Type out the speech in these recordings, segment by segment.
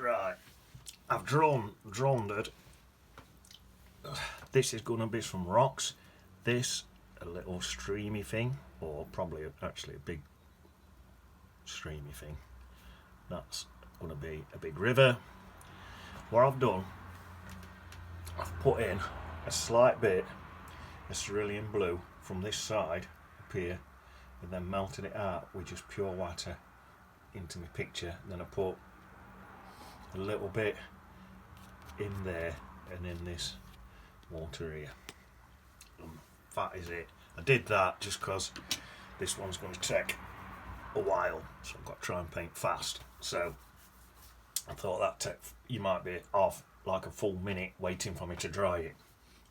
Right, I've drawn that this is going to be some rocks. This a little streamy thing, or probably actually a big streamy thing. That's going to be a big river. What I've done, I've put in a slight bit of cerulean blue from this side up here, and then melted it out with just pure water into my picture. And then I put a little bit in there and in this water here. That is it. I did that just because this one's going to take a while, so I've got to try and paint fast. So I thought that you might be off like a full minute waiting for me to dry it.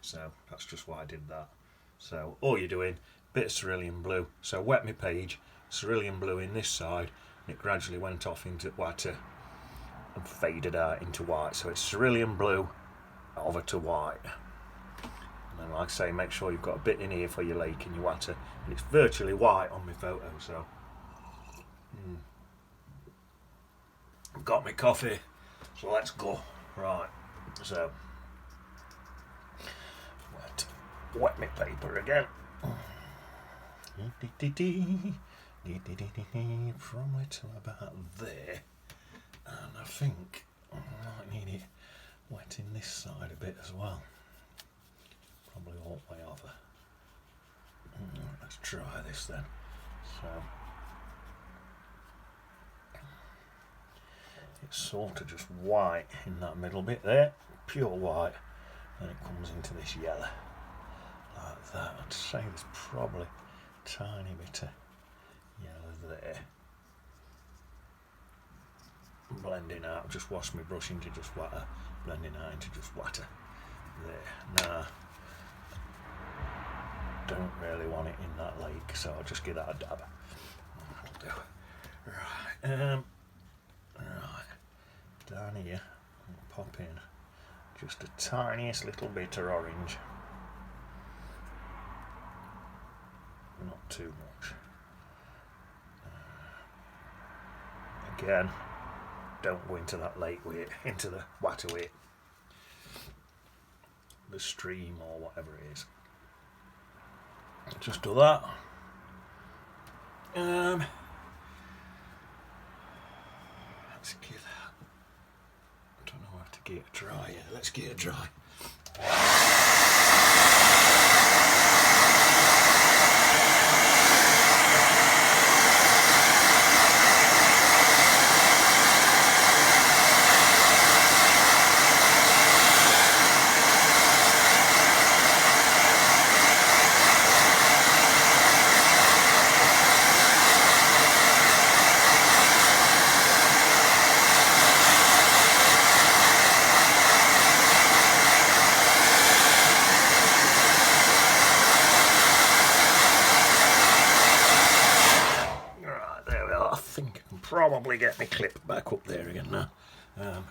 So that's just why I did that. So all you're doing, bit of cerulean blue. So wet my page, cerulean blue in this side, and it gradually went off into water and faded out into white. So it's cerulean blue over to white. And then, like I say, make sure you've got a bit in here for your lake and your water. And it's virtually white on my photo, so. I've got my coffee, so let's go. Right, so wet my paper again. From it to about there. And I think I might need it wetting this side a bit as well. Probably all the way over. Let's try this then. So it's sort of just white in that middle bit there, pure white, and it comes into this yellow like that. I'd say there's probably a tiny bit of yellow there. Blending out, just wash my brush into just water, blending out into just water there. Now, don't really want it in that lake, so I'll just give that a dab. That'll do. Right, down here, I'll pop in just the tiniest little bit of orange. Not too much. Again, don't go into that lake with it, into the water with it. The stream or whatever it is. Just do that. Let's get that. I don't know how to get it dry. Yeah, let's get it dry. Probably get my clip back up there again now.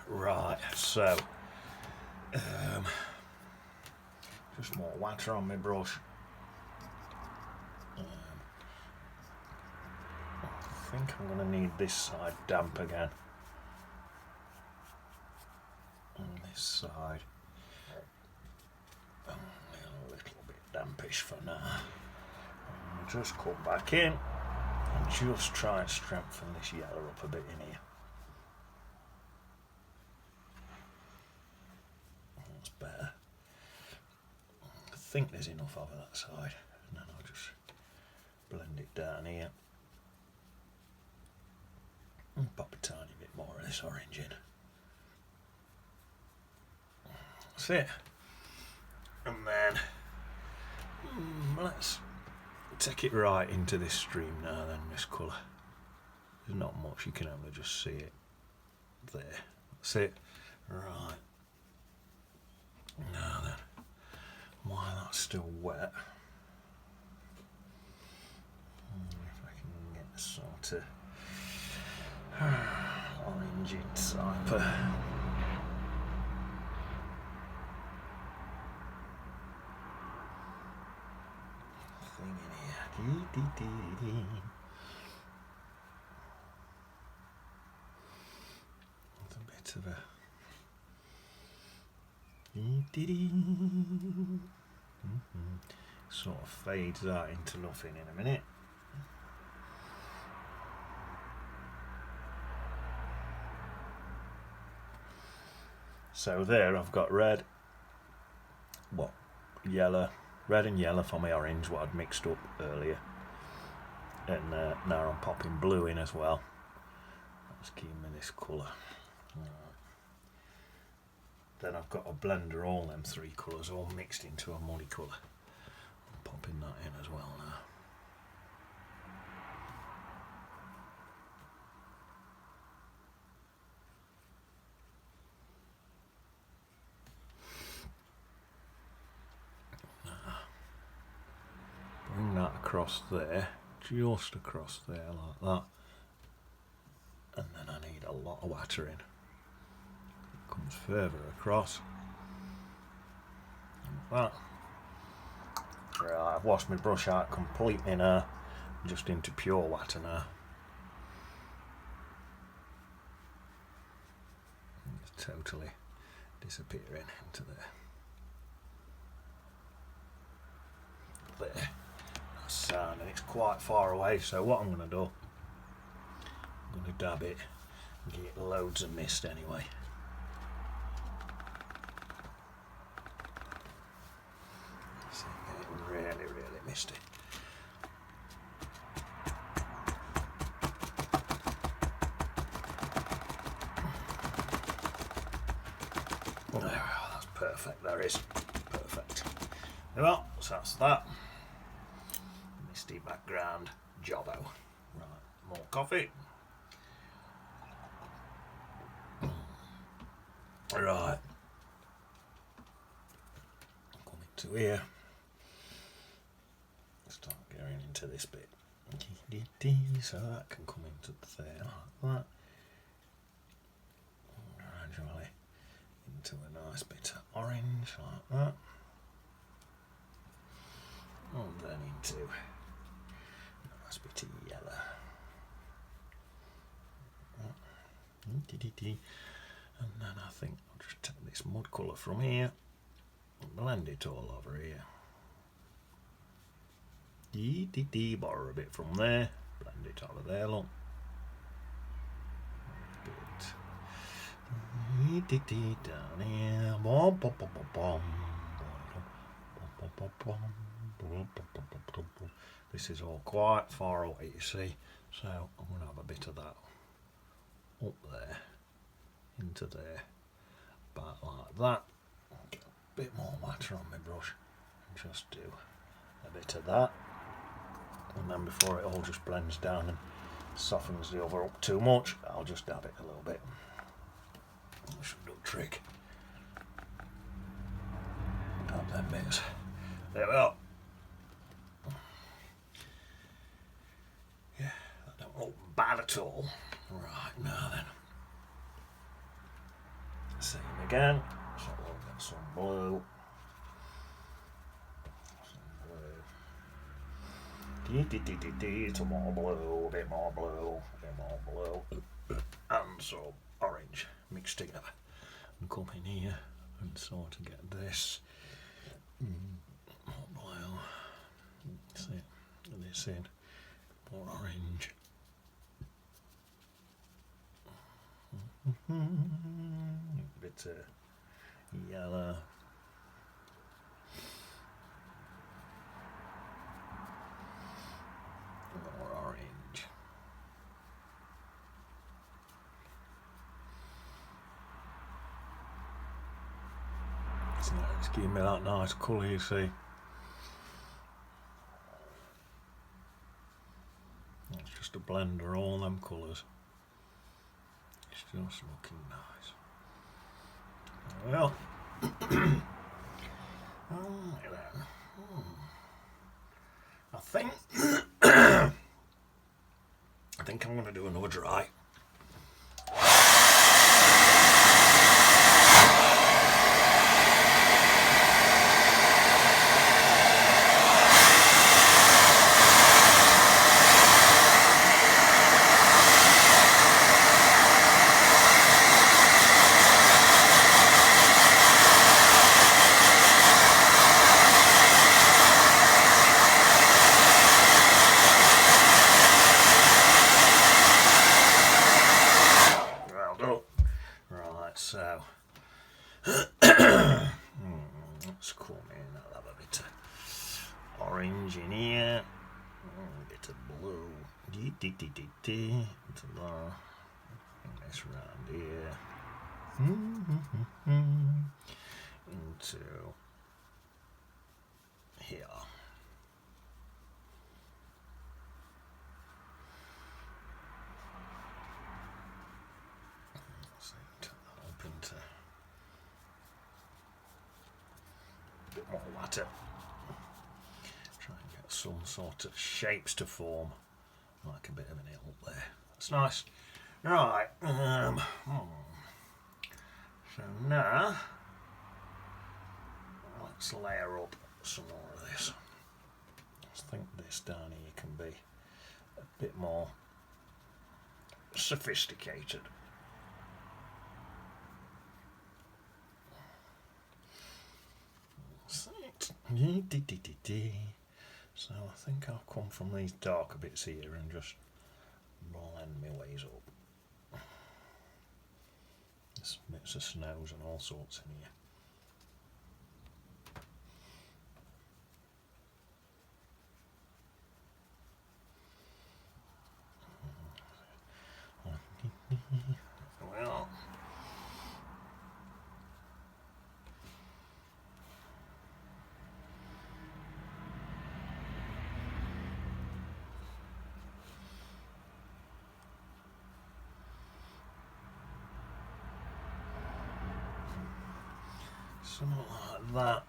Right, so just more water on my brush. I think I'm going to need this side damp again. And this side a little bit dampish for now. And just come back in and just try and strengthen this yellow up a bit in here. That's better. I think there's enough over that side. And then I'll just blend it down here. And pop a tiny bit more of this orange in. That's it. And then let's take it right into this stream now then, this colour. There's not much, you can only just see it there. That's it. Right. Now then, while that's still wet, if I can get sort of orangey type of thing in here. With a bit bit of a sort of fades that into nothing in a minute. So there I've got red, yellow, red and yellow for my orange, what I'd mixed up earlier, and now I'm popping blue in as well. Let's give me this colour. Then I've got a blender, all them three colours all mixed into a muddy colour. I'm popping that in as well now. Bring that across there, just across there like that. And then I need a lot of water in. It comes further across. Like that. Right, I've washed my brush out completely now, just into pure water now. It's totally disappearing into there. There. That's sound, and it's quite far away, so what I'm going to do, I'm going to dab it and get loads of mist anyway. So getting really, really misty. Oh, that's perfect, there is. Perfect. Well, so that's that. Misty background, jobbo. Right, more coffee. Right, coming to here, start going into this bit, so that can come into there like that, gradually into a nice bit of orange like that, and then into a nice bit of yellow. And then I think I'll just take this mud colour from here and blend it all over here. Borrow a bit from there, blend it over there, look. Bit down here. This is all quite far away, you see, so I'm going to have a bit of that up there, into there, about like that. Get a bit more water on my brush and just do a bit of that, and then before it all just blends down and softens the other up too much, I'll just dab it a little bit. That should do a trick. Dab them bits. There we are. Yeah, that don't look bad at all. Right, now then. Same again. So we'll get some blue. Some more blue, a bit more blue, a bit more blue, and some orange mixed together. And come in here and sort of get this more blue. See, this in more orange. A bit of yellow. More orange. So it's giving me that nice colour, you see. It's just a blend of all them colours. It's just looking nice. Well, I think I'm going to do another dry. So let's come in. I'll have a bit of orange in here, a bit of blue. Into that. Bring this round here. Into here. So turn that up into a bit more water. Try and get some sort of shapes to form, like a bit of an hill there. That's nice. Right. So now let's layer up some more of this. I think this down here can be a bit more sophisticated. So I think I'll come from these darker bits here and just blend my ways up. There's bits of snows and all sorts in here. Well, something like that.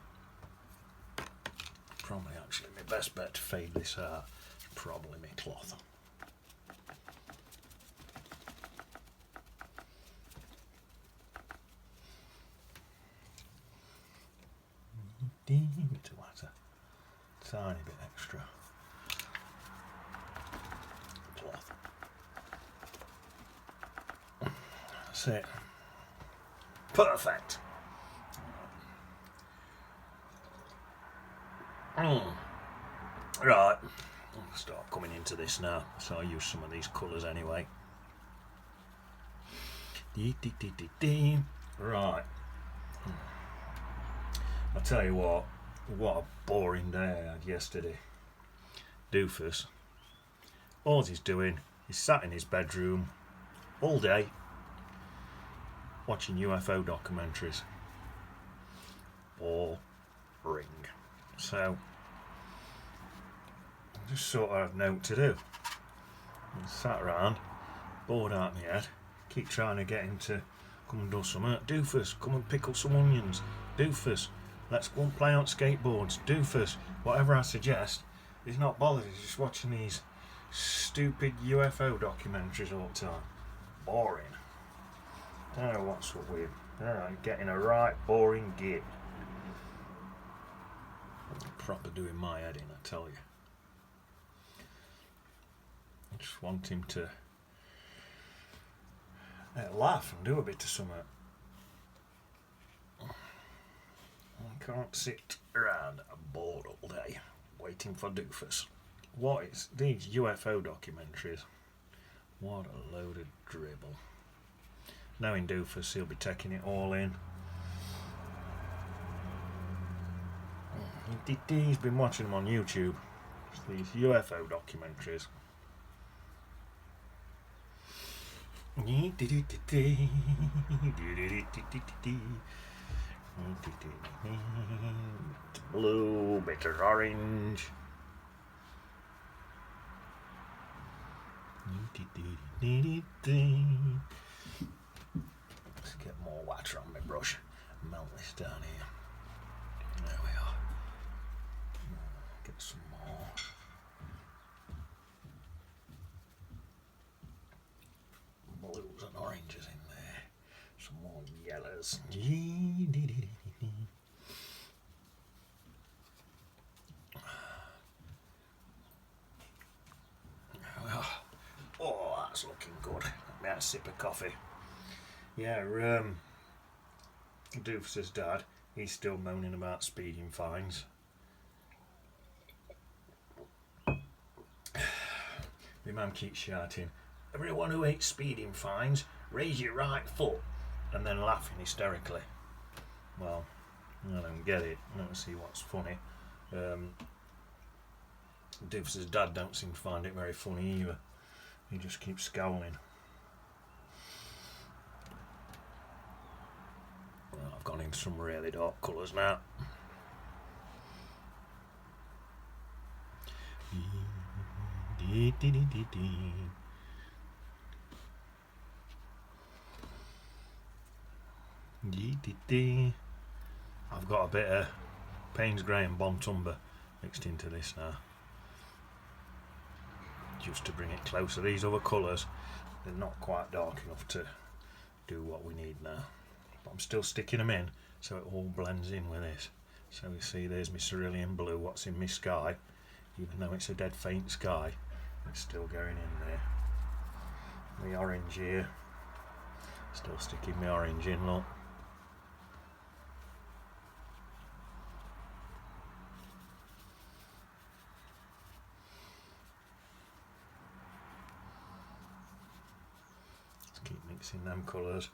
Probably actually my best bet to fade this out is probably my cloth. Bit of water, tiny bit extra cloth. That's it. Perfect. Right, I'll start coming into this now, so I'll use some of these colours anyway. Right. I'll tell you what a boring day I had yesterday. Doofus, all he's doing is sat in his bedroom all day watching UFO documentaries. Boring. So I just sort of had nothing to do. I sat around, bored out my head, keep trying to get him to come and do something. Doofus, come and pickle some onions. Doofus, let's go and play on skateboards. Doofus, whatever I suggest, he's not bothered. He's just watching these stupid UFO documentaries all the time. Boring. I don't know what's up with him. I'm getting a right boring git. Proper doing my head in, I tell you. I just want him to laugh and do a bit of something. I can't sit around bored all day waiting for Doofus. What is these UFO documentaries? What a load of dribble. Knowing Doofus, he'll be taking it all in. He's been watching them on YouTube. These UFO documentaries. Blue, bit of orange. Let's get more water on my brush. Melt this down here. There we are. Get some more. Blues and oranges in there. Some more yellows. Oh, that's looking good. Let me have a sip of coffee. Yeah, Doofus's dad, he's still moaning about speeding fines. My mum keeps shouting, everyone who hates speeding fines, raise your right foot. and then laughing hysterically. Well, I don't get it. I don't see what's funny. Divs' dad don't seem to find it very funny either. He just keeps scowling. Well, I've gone into some really dark colours now. I've got a bit of Payne's Grey and Bon Tumber mixed into this now, just to bring it closer. These other colours, they're not quite dark enough to do what we need now, but I'm still sticking them in so it all blends in with this. So you see there's my cerulean blue, what's in my sky, even though it's a dead faint sky, it's still going in there. The orange here, still sticking my orange in, look. Keep mixing them colours.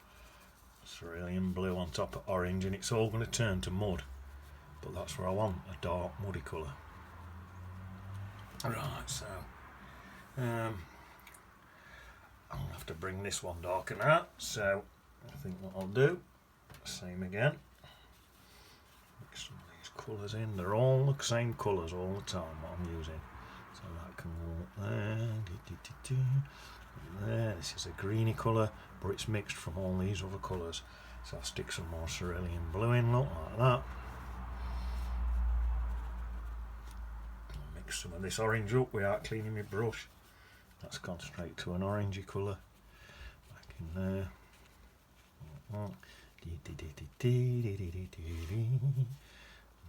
Cerulean blue on top of orange, and it's all going to turn to mud, but that's where I want a dark muddy colour. Right, so I'm going to have to bring this one darker now, so I think what I'll do, same again, mix some of these colours in. They're all the same colours all the time what I'm using, so that can walk there. There, this is a greeny colour, but it's mixed from all these other colours. So I'll stick some more cerulean blue in, look, like that. I'll mix some of this orange up without cleaning my brush. That's gone straight to an orangey colour. Back in there. And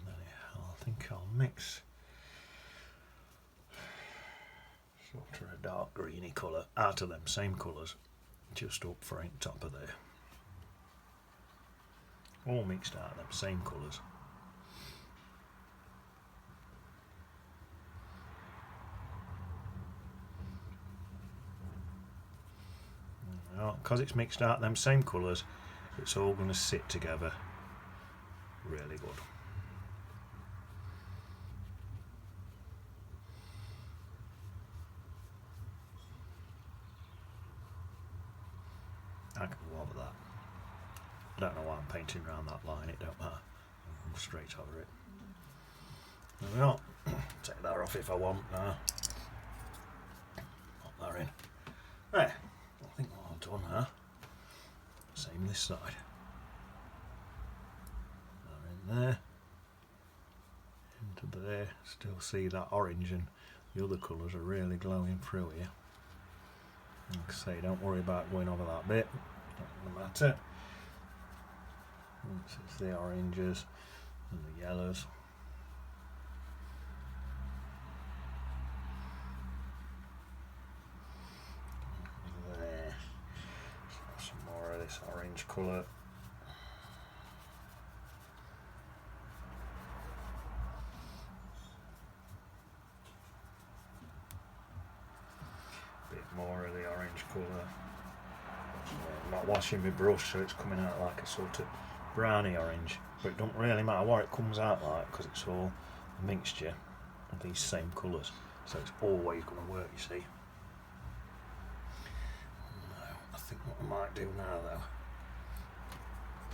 then I think I'll mix sort of a dark greeny colour out of them same colours, just up for the top of there. All mixed out of them same colours. Because it's mixed out of them same colours, it's all going to sit together really good. I can go over that. I don't know why I'm painting around that line, it don't matter. I'm straight over it. There we are. Take that off if I want now. Pop that in. There. I think what I've done now. Same this side. That in there. Into there. Still see that orange, and the other colours are really glowing through here. Like I say, don't worry about going over that bit, not going to matter. This is the oranges and the yellows. There. So some more of this orange colour. More of the orange colour. I'm not washing my brush, so it's coming out like a sort of browny orange, but it doesn't really matter what it comes out like because it's all a mixture of these same colours, so it's always going to work, you see. No, I think what I might do now though,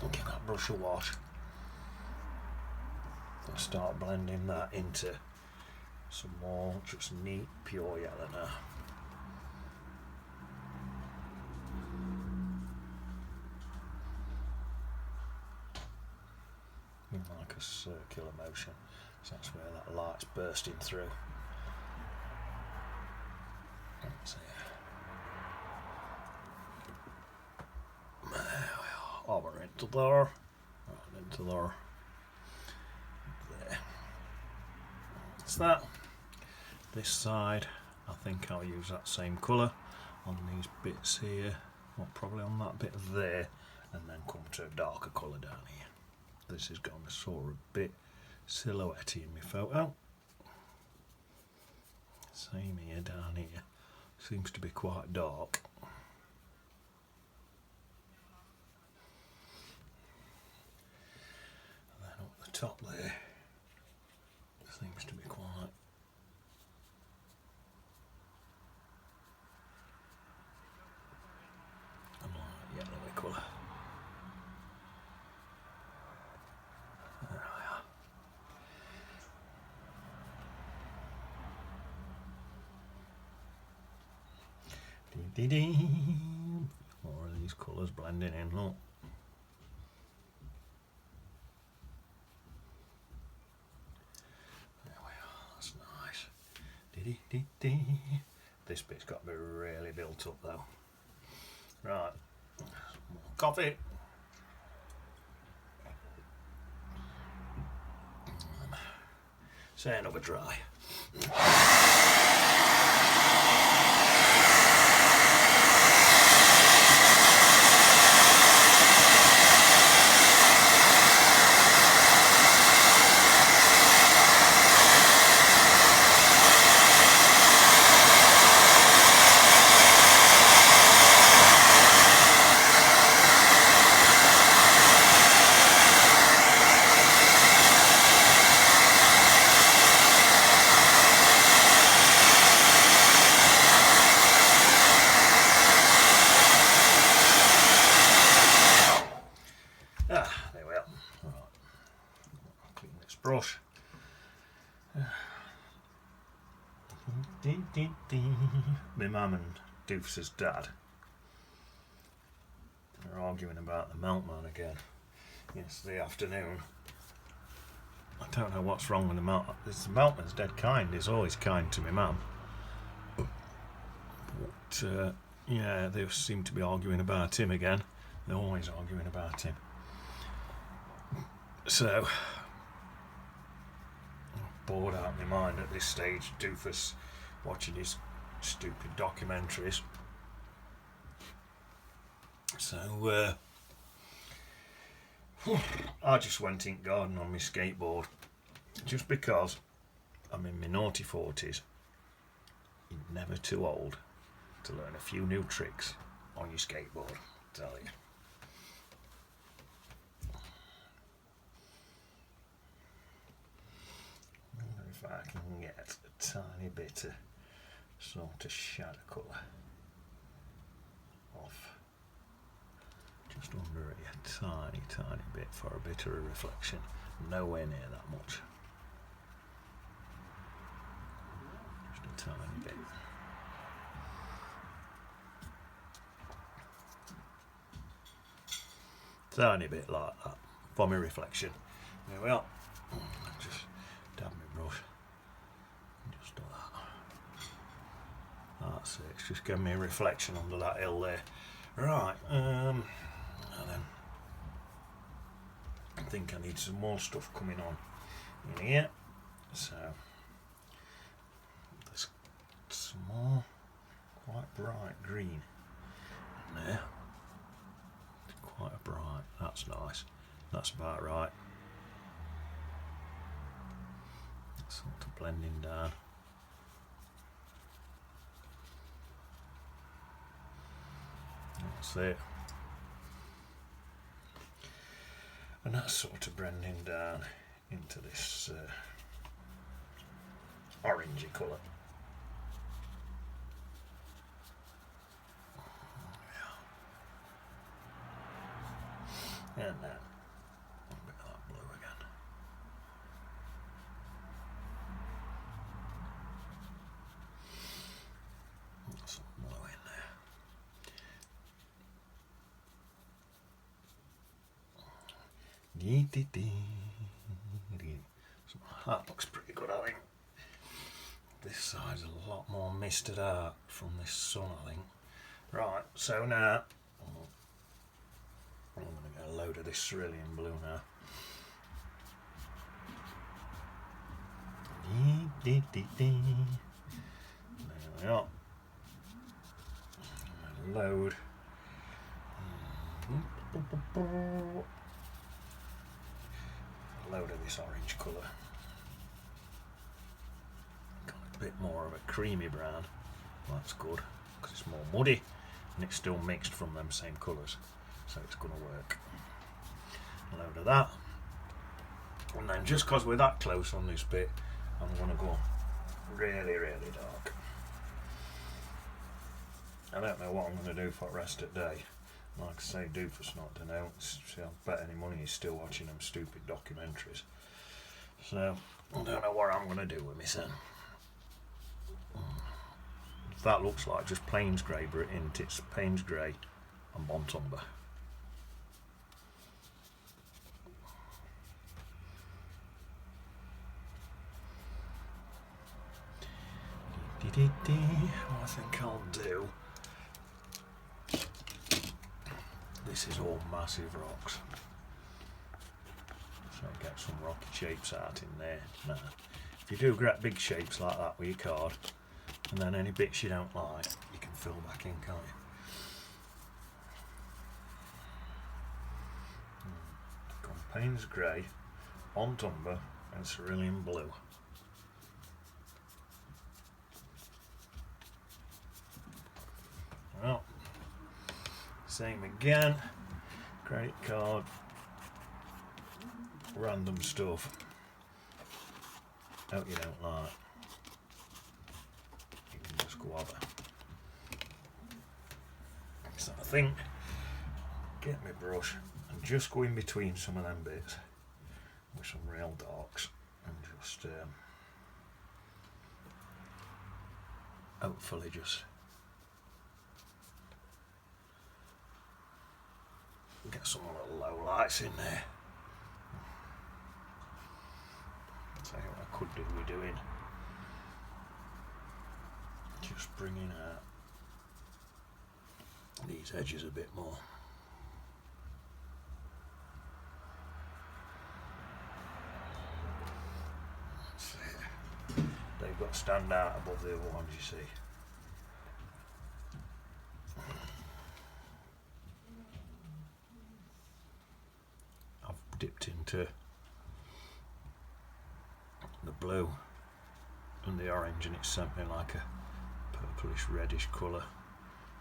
I'll give that brush a wash and start blending that into some more just neat pure yellow now. Like a circular motion, so that's where that light's bursting through. So, there we are. Over into there, right into there. There. That's that. This side, I think I'll use that same colour on these bits here, or probably on that bit there, and then come to a darker colour down here. This is going to sort of a bit silhouette in my photo. Same here down here. Seems to be quite dark. top there seems to be quite a light yellowy colour. There we are. Dee. More of these colours blending in, look. There we are, that's nice. Dee. This bit's got to be really built up though. Right, some more coffee. Say another dry. There we are. Right. I'll clean this brush. My mum and Doofus's dad are arguing about the milkman again yesterday afternoon. I don't know what's wrong with the milkman. The milkman's dead kind. He's always kind to my mum. But yeah, they seem to be arguing about him again. They're always arguing about him. So, I'm bored out of my mind at this stage, Doofus, watching his stupid documentaries. So, I just went in garden on my skateboard, just because I'm in my naughty 40s. You're never too old to learn a few new tricks on your skateboard, I tell you. If I can get a tiny bit of sort of shadow colour off just under it, a tiny bit for a bit of a reflection, nowhere near that much, just a tiny bit. Tiny bit like that for my reflection. There we are. Just dab my brush. Just do that. That's it. It's just giving me a reflection under that hill there. Right. And then I think I need some more stuff coming on in here. So there's some more quite bright green in there. Quite a bright. That's nice. That's about right. Sort of blending down. That's it. And that's sort of blending down into this orangey colour. And then a bit of that blue again. Some blue in there. That looks pretty good, I think. This side's a lot more misted out from this sun, I think. Right, so now I'm going to get a load of this cerulean blue now. There we are. Load. A load of this orange colour. Got a bit more of a creamy brown. That's good, because it's more muddy and it's still mixed from them same colours. So it's going to work. A load of that. And then just because we're that close on this bit, I'm going to go really, really dark. I don't know what I'm going to do for the rest of the day. Like I say, Doofus not to know. See, I bet any money he's still watching them stupid documentaries. So, I don't know what I'm going to do with my son. That looks like just Payne's grey, but it's Payne's grey and Bontumber. What I think I'll do. This is all massive rocks. So get some rocky shapes out in there. Now, if you do great big shapes like that with your card, and then any bits you don't like, you can fill back in, can't you? Got Payne's grey, Bontumber, and cerulean blue. Well, same again. Credit card, random stuff. Hope you don't like. You can just go over. So I think, get my brush and just go in between some of them bits with some real darks and just hopefully just get some little low lights in there. Tell you what I could do with doing. Just bringing out these edges a bit more. That's it. They've got to stand out above the other ones, you see. I've dipped into the blue and the orange, and it's something like a purplish reddish colour.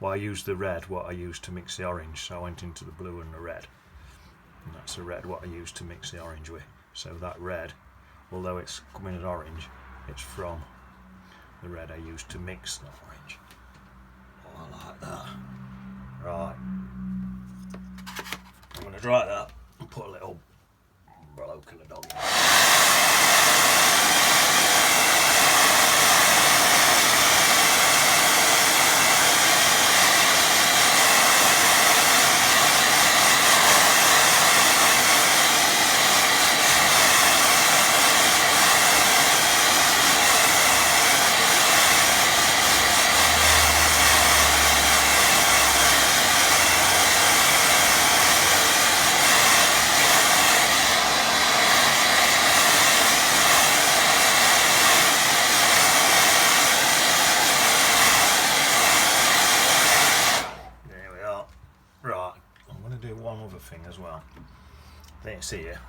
Well, I used the red, what I used to mix the orange, so I went into the blue and the red, and that's the red what I used to mix the orange with. So that red, although it's coming as orange, it's from the red I used to mix the orange. Oh, I like that. Right, I'm going to dry that and put a little bloke and a dog in. Thing as well. This here,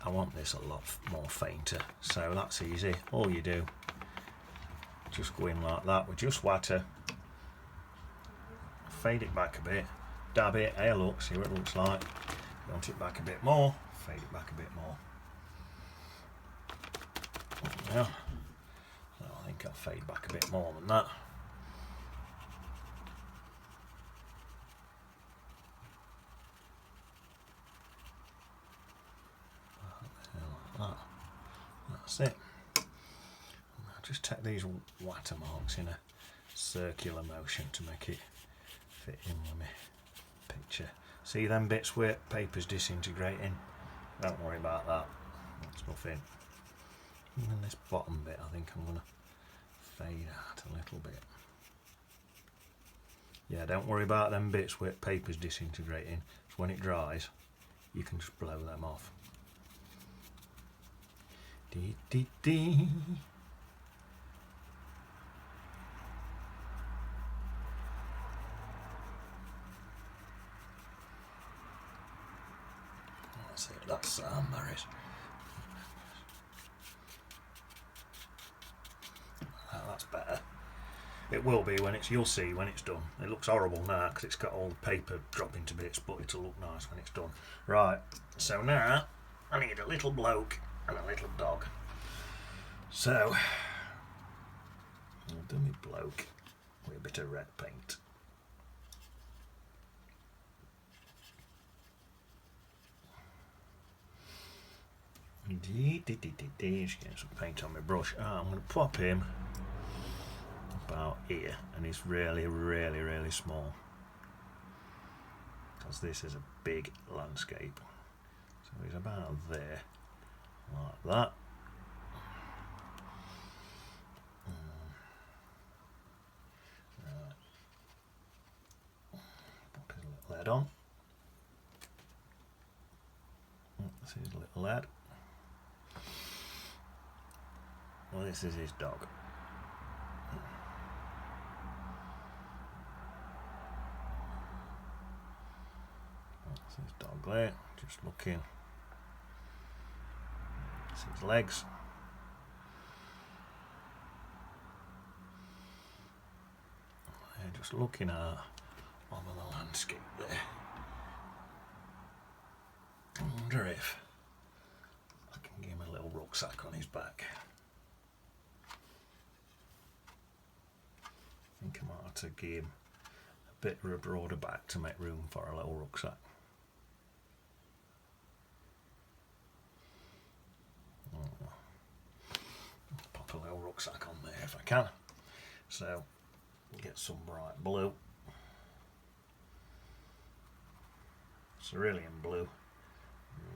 I want this a lot more fainter, so that's easy. All you do, just go in like that with just water, fade it back a bit, dab it, hey look, see what it looks like. You want it back a bit more, fade it back a bit more. Yeah, so I think I'll fade back a bit more than that. That's it. I'll just take these watermarks in a circular motion to make it fit in with my picture. See them bits where paper's disintegrating? Don't worry about that. That's nothing. And this bottom bit I think I'm going to fade out a little bit. Yeah, don't worry about them bits where paper's disintegrating. So when it dries, you can just blow them off. Dee dee dee. That's it, that's Maris. That's better. It will be when it's, you'll see when it's done. It looks horrible now because it's got all the paper dropping to bits, but it'll look nice when it's done. Right, so now I need a little bloke and a little dog. So, I'll do my bloke with a bit of red paint. Just getting some paint on my brush. I'm going to pop him about here, and he's really, really, really small because this is a big landscape. So he's about there, like that. Right. Pop his little head on. That's his little head. Well, this is his dog. That's his dog there, just looking. That's his legs. They're just looking out over the landscape there. I wonder if I can give him a little rucksack on his back. I think I might have to give him a bit of a broader back to make room for a little rucksack. Pop a little rucksack on there if I can. So, get some bright blue. Cerulean blue.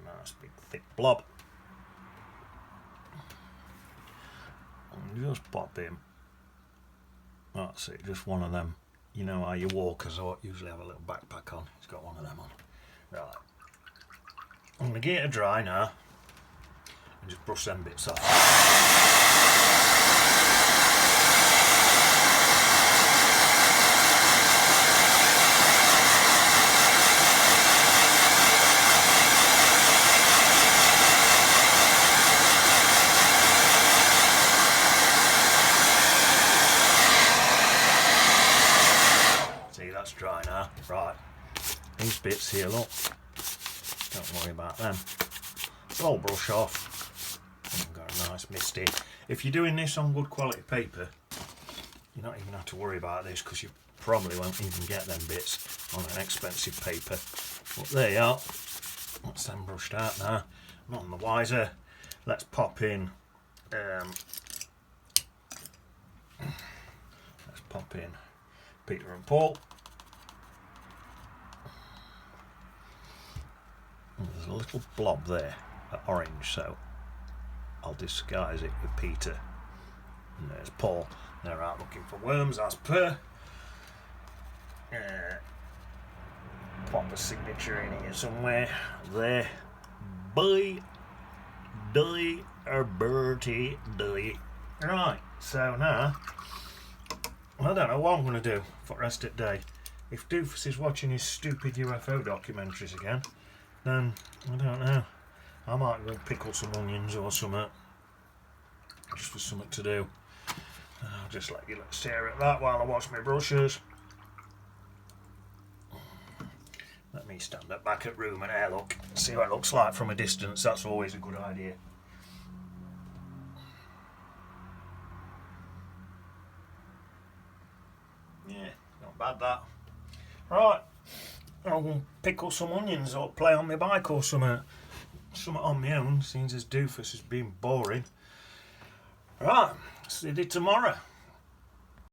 Nice big thick blob. And just pop him. That's it, just one of them. You know how you walkers usually have a little backpack on. He's got one of them on. Right. I'm going to get it dry now and just brush them bits off. Dry now. Right, these bits here, look, don't worry about them. Roll brush off. I've got a nice misty. If you're doing this on good quality paper, you don't even have to worry about this because you probably won't even get them bits on an expensive paper. But there you are. That's them brushed out now. None the wiser. Let's pop in. Let's pop in Peter and Paul. There's a little blob there, orange, so I'll disguise it with Peter. And there's Paul. They're out looking for worms as per. Pop a signature in here somewhere. There. Bye. Die or Bertie die. Right, so now I don't know what I'm going to do for the rest of the day. If Doofus is watching his stupid UFO documentaries again, then I don't know. I might go pickle some onions or something, just for something to do. I'll just let you stare at that while I wash my brushes. Let me stand up back at room and air look, see what it looks like from a distance. That's always a good idea. Yeah, not bad that. Right. I'll pickle some onions or play on my bike or something on my own, since as Doofus has been boring. Right, see you tomorrow.